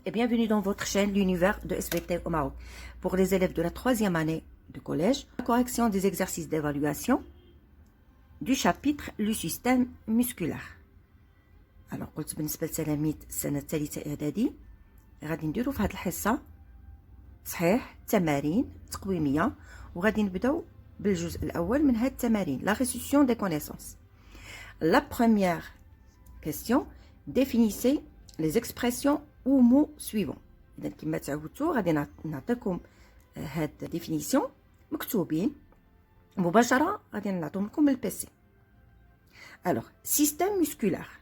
et bienvenue dans votre chaîne L'univers de SVT au Maroc. Pour les élèves de la 3e année de collège, la correction des exercices d'évaluation du chapitre Le système musculaire. Alors, قلت بالنسبة لتلاميذ السنة الثالثة إعدادي غادي نديرو في هذه الحصة صحيح تمارين تقويمية وغادي نبداو بالجزء الأول من هذه التمارين la restitution des connaissances. La première question, définissez les expressions ou mots suivants. إذا كما تعودتوا غادي نعطيكم هاد définition مكتوبين مباشرة غادي نعطيهم لكم من البيسي. Alors, système musculaire.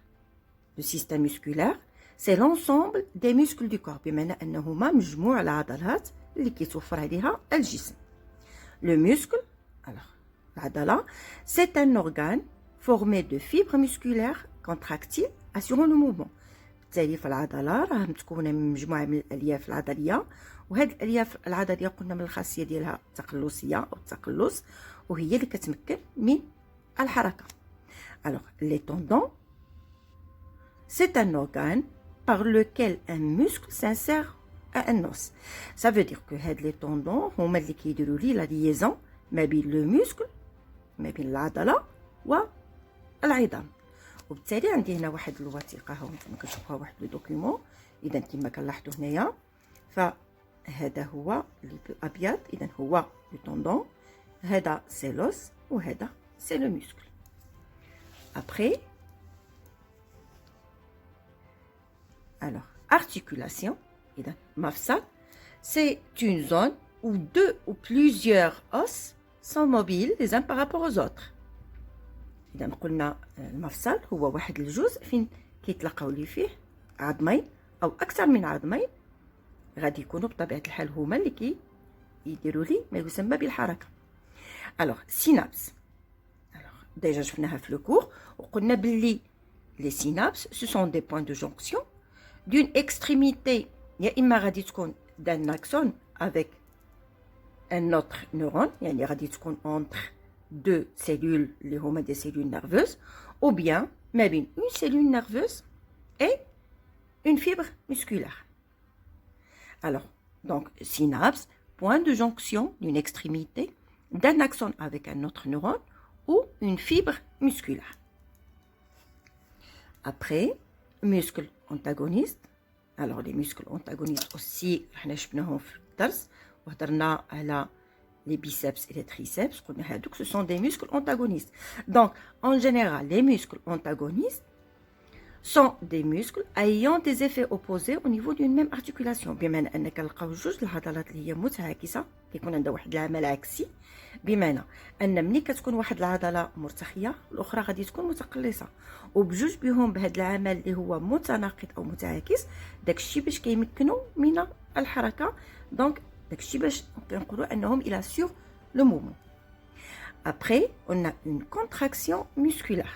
Le système musculaire, c'est l'ensemble des muscles du corps بمعنى أنهما مجموع العضلات اللي كيتوفر عليها الجسم. Le muscle, alors العضلة, c'est un organe formé de fibres musculaires contractiles assurant le mouvement. بالتالي فالعضلة راه متكونة من مجموعة من الألياف العضلية، وهاد الألياف العضلية قلنا من الخاصية ديالها التقلصية أو التقلص، وهي اللي كتمكن من الحركة. Alors, les tendons, c'est un organe par lequel un muscle s'insère à un os. Ça veut dire que هاد les tendons هما اللي كيديروا لي la liaison ما بين le muscle ما بين العضلة والعظام. وبالتالي عندي هنا واحد الوثيقه ها انتم كتشوفوها واحد لو دوكيومون. اذا كما كنلاحظوا هنايا فهذا هو الابيض، اذا هو لو طوندون، هذا سي لوس وهذا سي لو موسكل. ابري alors articulation، اذا مفصل c'est une zone où deux ou plusieurs os sont mobiles les uns par rapport aux autres. إذا قلنا المفصل هو واحد الجزء فين كيتلاقاو لي فيه عظمين أو أكثر من عظمين غادي يكونوا بطبيعة الحال هما اللي كيديروا لي ما يسمى بالحركة. ألوغ سينابس، ألوغ ديجا شفناها في لو كور وقلنا بلي لي سينابس سو سون دي بوين دو جونكسيون دون اكستريميتي، يا إما غادي تكون دان أكسون افيك ان اوتر نورون، يعني غادي تكون اونتر deux cellules, les hommes des cellules nerveuses, ou bien même une cellule nerveuse et une fibre musculaire. Alors, donc, synapse, point de jonction d'une extrémité d'un axone avec un autre neurone ou une fibre musculaire. Après, muscles antagonistes. Alors, les muscles antagonistes aussi, les biceps et les triceps, ce sont des muscles antagonistes. Donc, en général, les muscles antagonistes sont des muscles ayant des effets opposés au niveau d'une même articulation. بمعنى أن كنلقاو جوج العضلات اللي هي متعاكسة كيكون عندها واحد العمل عكسي، بمعنى أن ملي كتكون واحد العضلة مرتخية الأخرى غادي تكون متقلصة، وبجوج بهم بهذا العمل اللي هو متناقض أو متعاكس، داكشي باش كيمكنوا من الحركة. دونك داكشي باش كنقولوا انهم il assure le mouvement. Après, on a une contraction musculaire.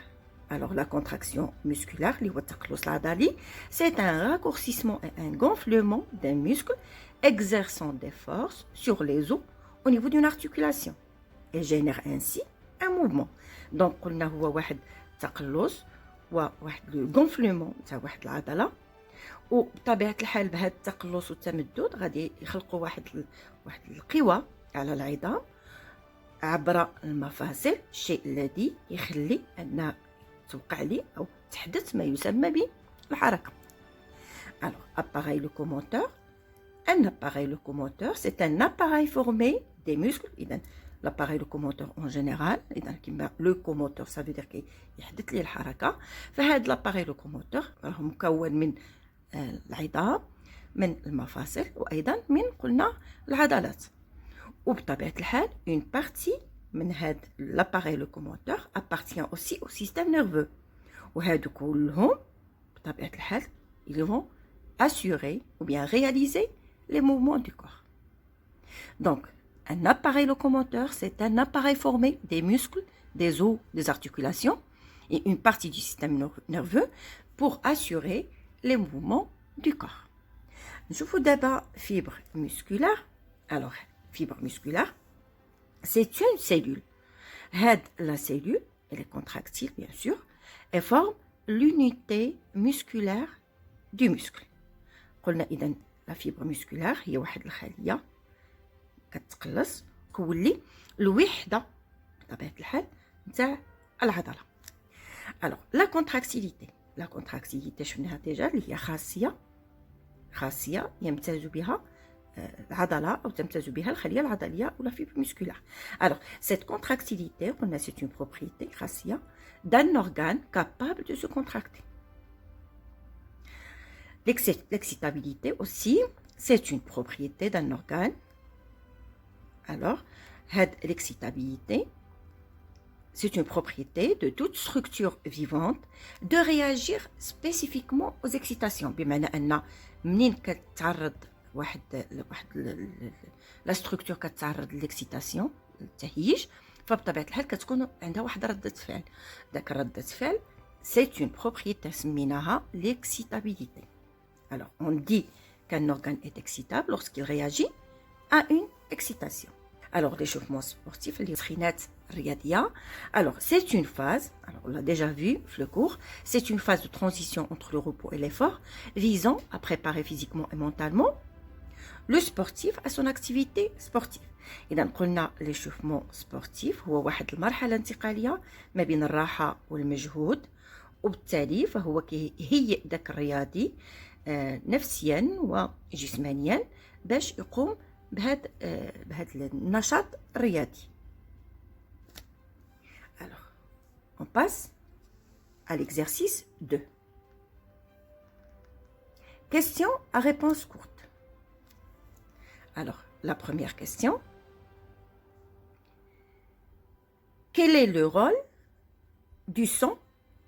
Alors la contraction musculaire, اللي هو التقلص العضلي, c'est un raccourcissement et un gonflement d'un muscle exerçant des forces sur les os au niveau d'une articulation et génère ainsi un mouvement. Donc قلنا هو واحد التقلص وواحد le gonflement تاع واحد العضله، وبطبيعة الحال بهذا التقلص والتمدد غادي يخلقوا واحد القوى على العظام عبر المفاصل، الشيء الذي يخلي أن توقع لي أو تحدث ما يسمى بالحركة. Alors, appareil locomoteur. Un appareil locomoteur, c'est un appareil formé des muscles. إذا l'appareil locomoteur en général، إذا كما locomoteur ça veut dire كيحدث لي الحركة، فهذا l'appareil locomoteur راه مكون من العظام، من المفاصل، وأيضا من قلنا العضلات. وبطبيعة الحال une partie من هاد l'appareil locomoteur appartient aussi au système nerveux، وهادو كلهم بطبيعة الحال ils vont assurer ou bien réaliser les mouvements du corps. Donc un appareil locomoteur, c'est un appareil formé des muscles, des os, des articulations et une partie du système nerveux pour assurer les mouvements du corps. Je vous d'abord fibre musculaire. Alors, fibre musculaire, c'est une cellule. La cellule, elle est contractile bien sûr, et forme l'unité musculaire du muscle. قلنا إذا لا فيبر مسكولار هي واحد الخلية كتقلص كولي الوحدة بطبيعة الحال نتاع العضلة. الوغ لا كونتراكتيليتي شفناها ديجا اللي هي خاصية يمتاز بها العضلة أو تمتاز بها الخلية العضلية أو لا فيبر مسكولار. الوغ سيت كونتراكتيليتي قلنا سي اون بروبريتي خاصية d'un organe capable de se contracter. L'excitabilité aussi, c'est une propriété d'un organe. Alors, l'excitabilité, c'est une propriété de toute structure vivante de réagir spécifiquement aux excitations. بمعنى أن منين كتعرض لا ستركتور كتعرض للإكسيتاسيون التهيج، فبطبيعة الحال كتكون عندها واحد ردة فعل. داك ردة فعل c'est une propriété سميناها l'excitabilité. Alors, on dit qu'un organe est excitable lorsqu'il réagit à une excitation. Alors, l'échauffement sportif, les trinettes riyadiyya. Alors, c'est une phase, alors on l'a déjà vu, le cours, c'est une phase de transition entre le repos et l'effort, visant à préparer physiquement et mentalement le sportif à son activité sportive. إذا قلنا l'échauffement sportif هو واحد المرحلة انتقالية ما بين الراحة والمجهود، وبالتالي فهو كيهيئ داك الرياضي نفسيا وجسمانيا باش يقوم بهذا النشاط الرياضي. Alors, on passe à l'exercice 2. Question à réponse courte. Alors, la première question. Quel est le rôle du sang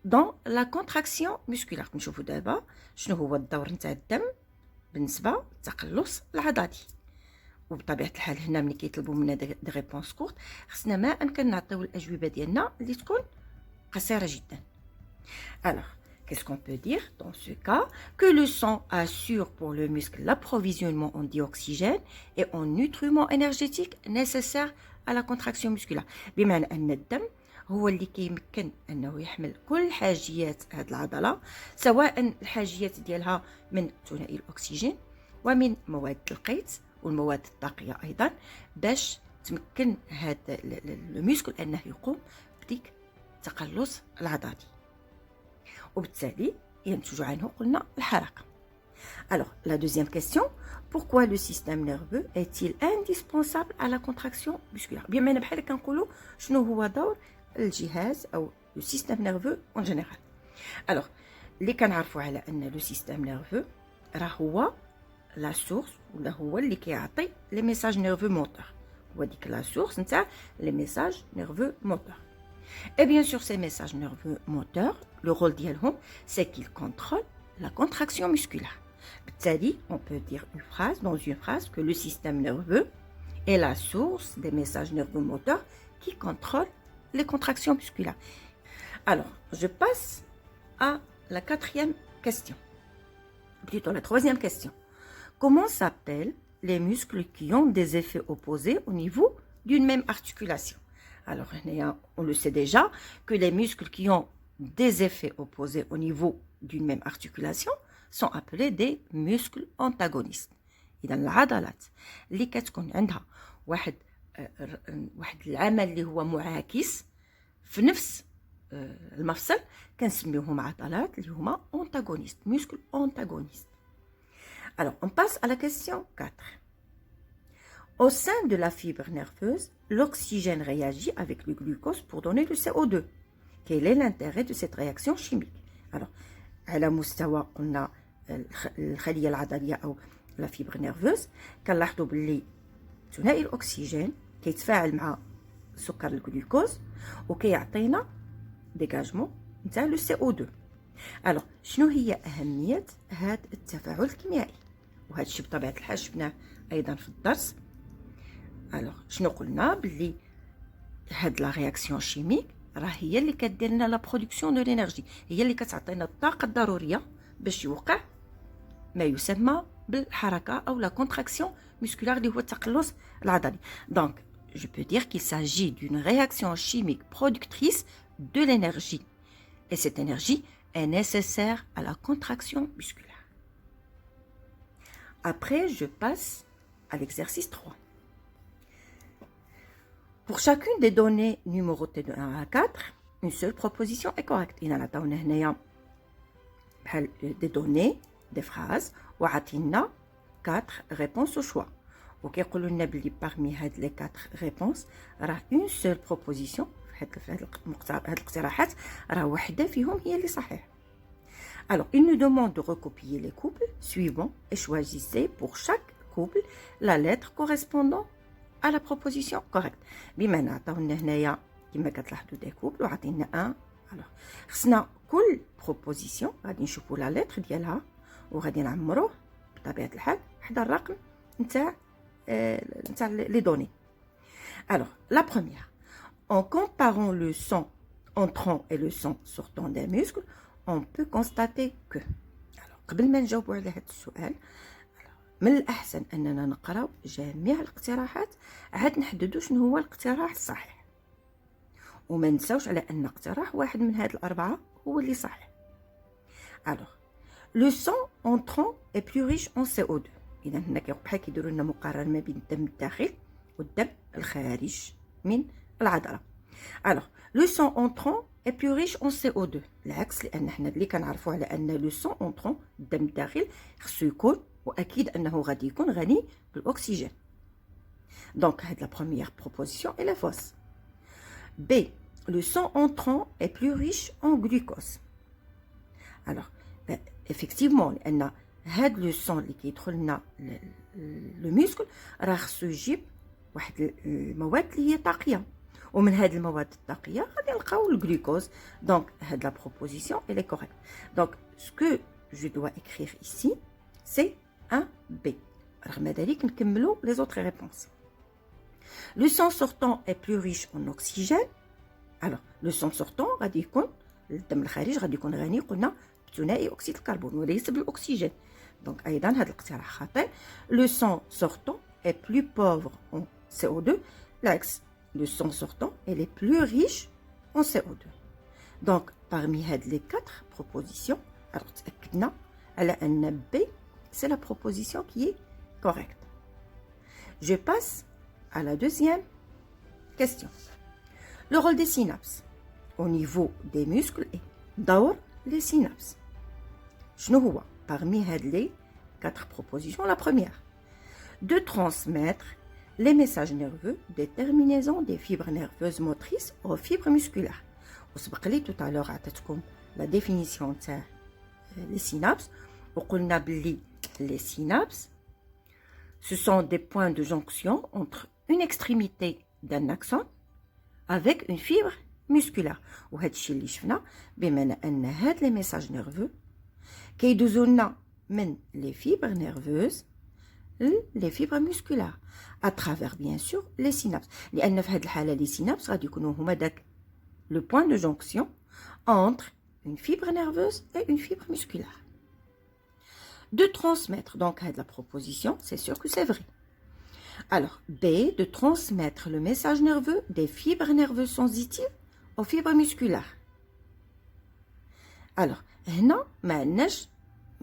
dans la contraction musculaire؟ نشوفوا دابا شنو هو الدور نتاع الدم بالنسبه للتقلص العضلي. وبطبيعه الحال هنا ملي كيطلبوا منا دي ريبونس كورت خصنا ما امكن نعطيو الاجوبه ديالنا اللي تكون قصيره جدا. Alors, qu'est-ce qu'on peut dire dans ce cas? Que le sang assure pour le muscle l'approvisionnement en dioxygène et en nutriments énergétiques nécessaires à la contraction musculaire. بمعنى ان الدم هو اللي كيمكن انه يحمل كل حاجيات هذه العضله، سواء الحاجيات ديالها من ثنائي الاكسجين ومن مواد القيت والمواد الطاقيه ايضا، باش تمكن هذا الميسكل انه يقوم بديك التقلص العضلي، وبالتالي ينتج عنه قلنا الحركه. Alors, la deuxième question, pourquoi le système nerveux est-il indispensable à la contraction musculaire? بمعنى بحال كنقولوا شنو هو دور الجهاز او le système nerveux en général. Alors, اللي كنعرفوا على ان le système nerveux راه هو لا سورس ولا هو اللي كيعطي لي ميساج نيرفو موتور، هو ديك لا سورس نتاع لي ميساج نيرفو موتور. Et bien sûr, ces messages nerveux moteurs, le rôle d'ILHOM, c'est qu'ils contrôlent la contraction musculaire. بالتالي, on peut dire dans une phrase que le système nerveux est la source des messages nerveux moteurs qui contrôlent les contractions musculaires. Alors, je passe à la quatrième question. Plutôt la troisième question. Comment s'appellent les muscles qui ont des effets opposés au niveau d'une même articulation? Alors, on le sait déjà que les muscles qui ont des effets opposés au niveau d'une même articulation sont appelés des muscles antagonistes. إذا العضلات اللي كتكون عندها واحد العمل اللي هو معاكس في نفس المفصل كنسميوهم عضلات اللي هما antagonistes, muscles antagonistes. Alors, on passe à la question 4. Au sein de la fibre nerveuse, l'oxygène réagit avec le glucose pour donner le CO2. Quel est l'intérêt de cette réaction chimique? Alors, على مستوى قلنا الخلية العضلية أو لا فيبر نيرفوز كنلاحظوا باللي ثنائي الأكسجين كيتفاعل مع سكر الجلوكوز وكيعطينا ديجاجمون نتاع لو CO2. الوغ شنو هي أهمية هذا التفاعل الكيميائي؟ وهذا الشيء بطبيعة الحال شفناه أيضا في الدرس. الوغ شنو قلنا باللي هاد لا رياكسيون شيميك راه هي اللي كدير لنا لا برودكسيون دو لينيرجي، هي اللي كتعطينا الطاقه الضروريه باش يوقع ما يسمى بالحركه او لا كونتراكسيون musculaire اللي هو التقلص العضلي. دونك je peux dire qu'il s'agit d'une réaction chimique productrice de l'énergie et cette énergie est nécessaire à la contraction musculaire. Après, je passe à l'exercice 3. Pour chacune des données numérotées de 1 à 4, une seule proposition est correcte. Il y a des données, des phrases, ou a 4 réponses au choix. وكيقولوا لنا بلي parmi هاد les 4 réponses راه une seule proposition في هاد الاقتراحات راه وحده فيهم هي اللي صحيح. Alors, il nous demande de recopier les couples suivants et choisissez pour chaque couple la lettre correspondant à la proposition correcte. بما عطاونا هنايا كما كتلاحظوا des couples وعطينا un. Alors, خصنا كل proposition غادي نشوفوا la lettre ديالها وغادي نعمروه بطبيعة الحال حدا الرقم نتاع les données. Alors, la première, en comparant le sang entrant et le sang sortant des muscles, on peut constater que. Alors, قبل ما نجاوبوا على هذا السؤال، من الأحسن أننا نقراو جميع الاقتراحات عاد نحددوا شنو هو الاقتراح الصحيح. وما نساوش على أن اقتراح واحد من هاد الأربعة هو اللي صحيح. Alors, le sang entrant est plus riche en CO2. إذا هنا بحال كيديروا لنا مقارنة ما بين الدم الداخل والدم الخارج من العضلة. Alors, le sang entrant est plus riche en CO2. العكس لأن حنا اللي كنعرفوا على أن le sang entrant الدم الداخل خصو يكون وأكيد أنه غادي يكون غني بالأكسجين. Donc, هاد la première proposition est la fausse. B. Le sang entrant est plus riche en glucose. Alors, effectivement لأن هاد لو سون اللي كيدخل لنا لو موسكل راه خصو يجيب واحد المواد اللي هي طاقيه ومن هاد المواد الطاقيه غادي نلقاو الجلوكوز. دونك هاد لا بروبوزيسيون elle est correcte. Donc ce que je dois écrire ici c'est un B. رغم ذلك نكملوا les autres réponses. Le sang sortant est plus riche en oxygène. Alors le sang sortant غادي يكون الدم الخارج غادي يكون غني قلنا بثنائي اكسيد الكربون وليس بالاكسجين. Donc, أيضاً هذا الاقتراح خاطئ. Le sang sortant est plus pauvre en CO2. L'ex, le sang sortant, elle est plus riche en CO2. Donc, parmi les 4 propositions, alors تأكدنا على أن B, c'est la proposition qui est correcte. Je passe à la deuxième question. Le rôle des synapses au niveau des muscles est دور les synapses. شنو هو؟ Parmi les 4 propositions, la première, de transmettre les messages nerveux des terminaisons des fibres nerveuses motrices aux fibres musculaires. وسبق لي tout à l'heure عطيتكم la définition تاع les synapses وقلنا بلي les synapses ce sont des points de jonction entre une extrémité d'un axone avec une fibre musculaire. وهذا الشيء اللي شفنا بما ان هاد les messages nerveux كيدوزو لنا من les fibres nerveuses les fibres musculaires à travers bien sûr les synapses لأن في هذه الحالة les synapses غادي يكونوا هما داك le point de jonction entre une fibre nerveuse et une fibre musculaire. De transmettre, donc la proposition, c'est sûr que c'est vrai. Alors, B, de transmettre le message nerveux des fibres nerveuses sensitives aux fibres musculaires. Alors, هنا ما عندناش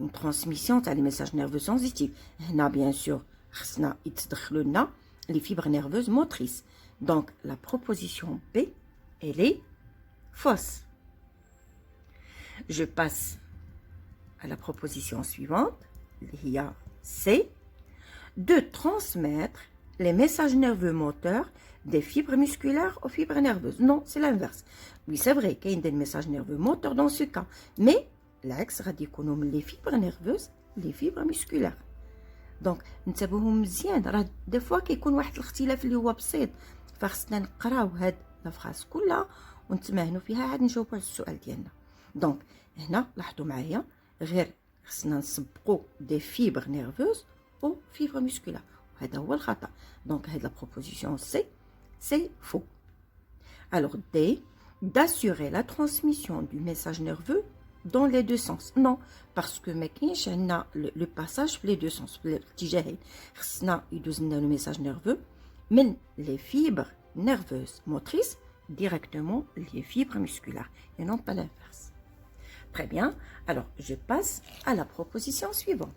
une transmission تاع les messages nerveux sensitifs. هنا bien sûr خصنا يتدخلوا لنا les fibres nerveuses motrices. Donc, la proposition B, elle est fausse. Je passe à la proposition suivante, il y a C, de transmettre les messages nerveux moteurs des fibres musculaires aux fibres nerveuses. Non, c'est l'inverse. Oui, c'est vrai qu'il y a des messages nerveux moteurs dans ce cas, mais l'axe radicunum les fibres nerveuses, les fibres musculaires. Donc, نتبهوا مزيان راه دي فوا كيكون واحد الاختلاف اللي هو بسيط فخصنا نقراو هاد لا فراس كلها ونتماهنوا فيها عاد نجاوبوا على السؤال ديالنا. دونك هنا لاحظوا معايا غير خصنا نسبقوا دي فيبر نيرفوز او فيبر مسكولار وهذا هو الخطا. دونك هاد لا بروبوزيسيون سي فو. Alors D, d'assurer la transmission du message nerveux dans les deux sens. Non, parce que ما كاينش عندنا le passage في les deux sens في الاتجاهين. خصنا يدوز لنا le message nerveux من les fibres nerveuses motrices directement les fibres musculaires et non pas l'inverse. Très bien. Alors, je passe à la proposition suivante.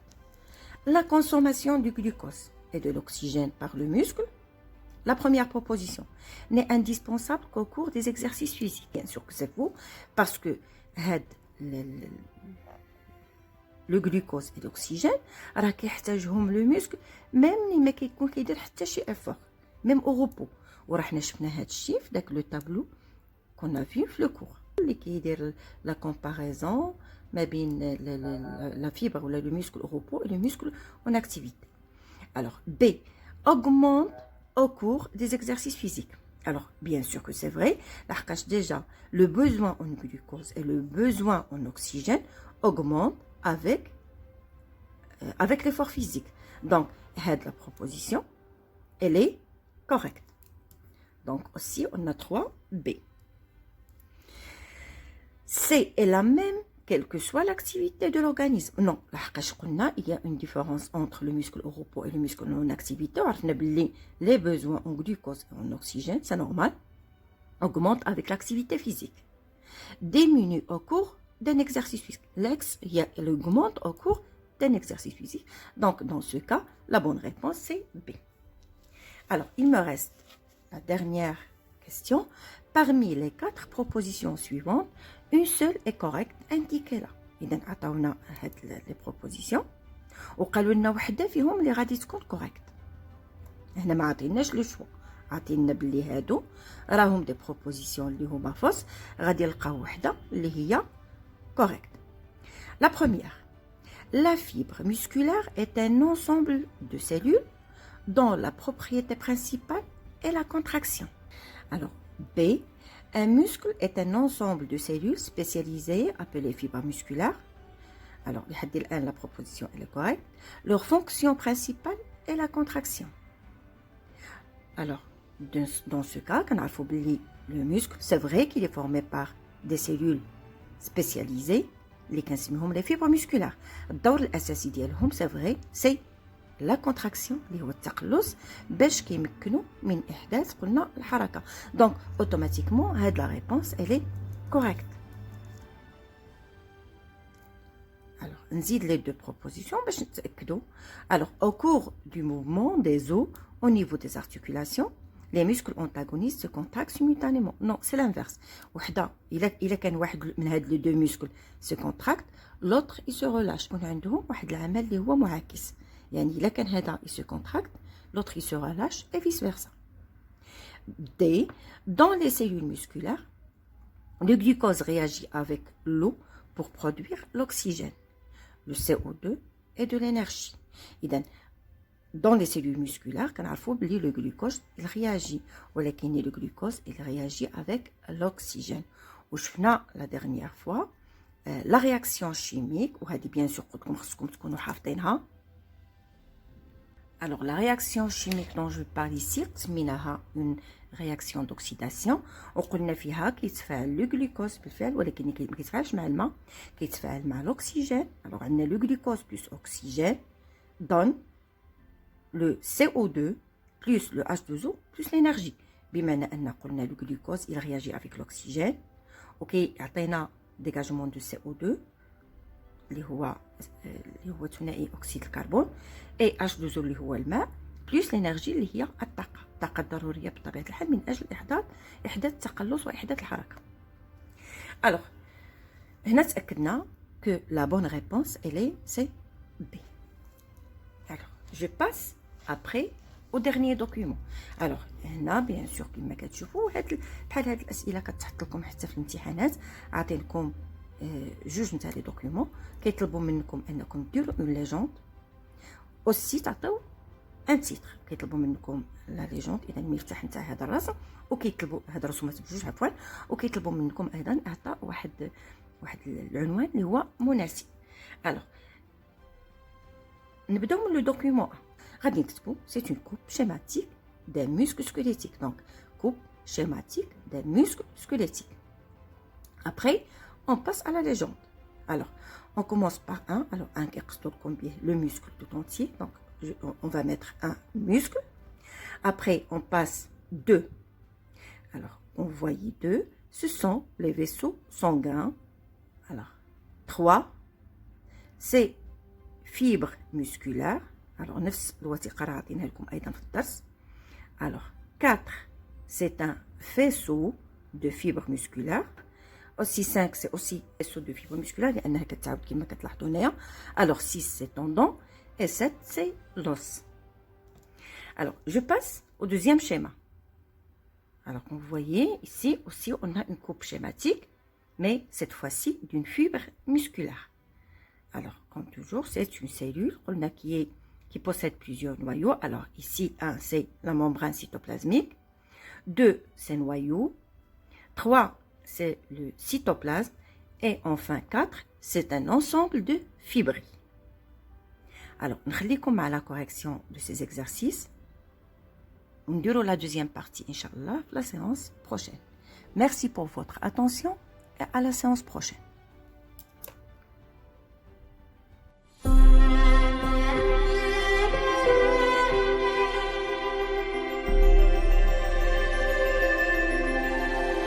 La consommation du glucose et de l'oxygène par le muscle, la première proposition, n'est indispensable qu'au cours des exercices physiques. Bien sûr que c'est faux, parce que le glucose et l'oxygène, راه كيحتاجهم le muscle même اللي ما كيكون كيدير حتى شي effort, même au repos. وراه حنا شفنا هذا الشيء في داك لو تابلو qu'on a vu في le cours اللي كيدير la comparaison ما بين la fibre ou le muscle au repos et le muscle en activité. Alors B, augmente au cours des exercices physiques. Alors, bien sûr que c'est vrai, déjà, le besoin en glucose et le besoin en oxygène augmentent avec l'effort physique. Donc, la proposition, elle est correcte. Donc, aussi, on a 3B. C est la même, quelle que soit l'activité de l'organisme. Non, il y a une différence entre le muscle au repos et le muscle en activité. Les besoins en glucose et en oxygène, c'est normal, augmentent avec l'activité physique. Diminue au cours d'un exercice physique. Elle augmente au cours d'un exercice physique. Donc, dans ce cas, la bonne réponse, c'est B. Alors, il me reste la dernière question. Parmi les 4 propositions suivantes, une seule est correcte, indiquez-la. إذا عطاونا هاد les propositions وقالوا لنا وحده فيهم اللي غادي تكون correct. هنا ما عطيناش لو شوا، عطينا بلي هادو راهم دي propositions اللي هما فوس، غادي نلقاو وحده اللي هي correct. La première, la fibre musculaire est un ensemble de cellules dont la propriété principale est la contraction. Alors B, un muscle est un ensemble de cellules spécialisées appelées fibres musculaires. Alors, la proposition elle est correcte. Leur fonction principale est la contraction. Alors, dans ce cas, quand il faut oublier le muscle, c'est vrai qu'il est formé par des cellules spécialisées, les fibres musculaires. Dans l'essentiel ديالهم, c'est vrai, c'est la contraction اللي هو التقلص باش كيمكنوا من احداث قلنا الحركه. Donc automatiquement هاد la réponse elle est correcte. Alors نزيد les deux propositions باش نتاكدوا. Alors au cours du mouvement des os au niveau des articulations, les muscles antagonistes se contractent simultanément. Non, c'est l'inverse. وحده الا كان واحد من هاد les deux muscles se contracte, l'autre il se relâche. On عندهم واحد العمل اللي هو معاكس. يعني إذا كان هذا il se contracte, l'autre il se relâche et vice versa. D. Dans les cellules musculaires, le glucose réagit avec l'eau pour produire l'oxygène, le CO2 et de l'énergie. Dans les cellules musculaires, quand il faut oublier le glucose, il réagit. ولكن le glucose, il réagit avec l'oxygène. وشفنا la dernière fois la réaction chimique, وهذه bien sûr قلت خصكم تكونوا حافظينها. Alors, la réaction chimique dont je parle ici, c'est une réaction d'oxydation. وقلنا فيها كيتفاعل le glucose بالفعل ولكن ما كيتفاعلش مع الماء، كيتفاعل مع l'oxygène. Alors, عندنا le glucose plus oxygène donne le CO2 plus le H2O plus l'énergie. بما أن قلنا le glucose il réagit avec l'oxygène. OK, عطينا dégagement de CO2 اللي هو ثنائي اكسيد الكربون اي H2O اللي هو الماء بلس الانرجي اللي هي الطاقه الضروريه بطبيعه الحال من اجل احداث التقلص واحداث الحركه. الوغ هنا تاكدنا que la bonne réponse elle est c'est B. Alors je passe après au dernier document. Alors هنا bien sûr كما كتشوفوا بحال هاد الاسئله كتحط لكم حتى في الامتحانات. عطينكم جوج نتاع لي دوكيومون كيطلبوا منكم انكم ديروا اون ليجوند اوسي تعطيو ان تيتر. كيطلبوا منكم لا ليجوند اذا المفتاح نتاع هذا الرسم، وكيطلبوا هاد الرسومات بجوج عفوا، وكيطلبوا منكم ايضا اعطاء واحد العنوان اللي هو مناسب. الوغ نبداو من لو دوكيومون. غادي نكتبوا سي اون كوب شيماتيك دان muscle squelettique. Donc coupe schématique d'un muscle squelettique. Après on passe à la légende. Alors, on commence par 1. Alors, 1 qui représente combien? Le muscle tout entier. Donc, on va mettre un muscle. Après, on passe 2. Alors, on voyait 2. Ce sont les vaisseaux sanguins. Alors, 3. C'est fibres musculaires. Alors, نفس الوثيقة راه عطيناها لكم أيضا في الدرس. Alors, 4, c'est un faisceau de fibres musculaires. Aussi 5, c'est aussi faisceau de fibres musculaires لأنها كتعاود كما كتلاحظوا هنايا. Alors, 6, c'est tendon et 7, c'est l'os. Alors, je passe au deuxième schéma. Alors, comme vous voyez, ici aussi, on a une coupe schématique, mais cette fois-ci d'une fibre musculaire. Alors, comme toujours, c'est une cellule qui possède plusieurs noyaux. Alors, ici, 1, c'est la membrane cytoplasmique. 2, c'est noyau. 3, c'est le cytoplasme. Et enfin, 4, c'est un ensemble de fibrilles. Alors, نخليكم مع la correction de ces exercices. On dira la deuxième partie, Inch'Allah, la séance prochaine. Merci pour votre attention et à la séance prochaine.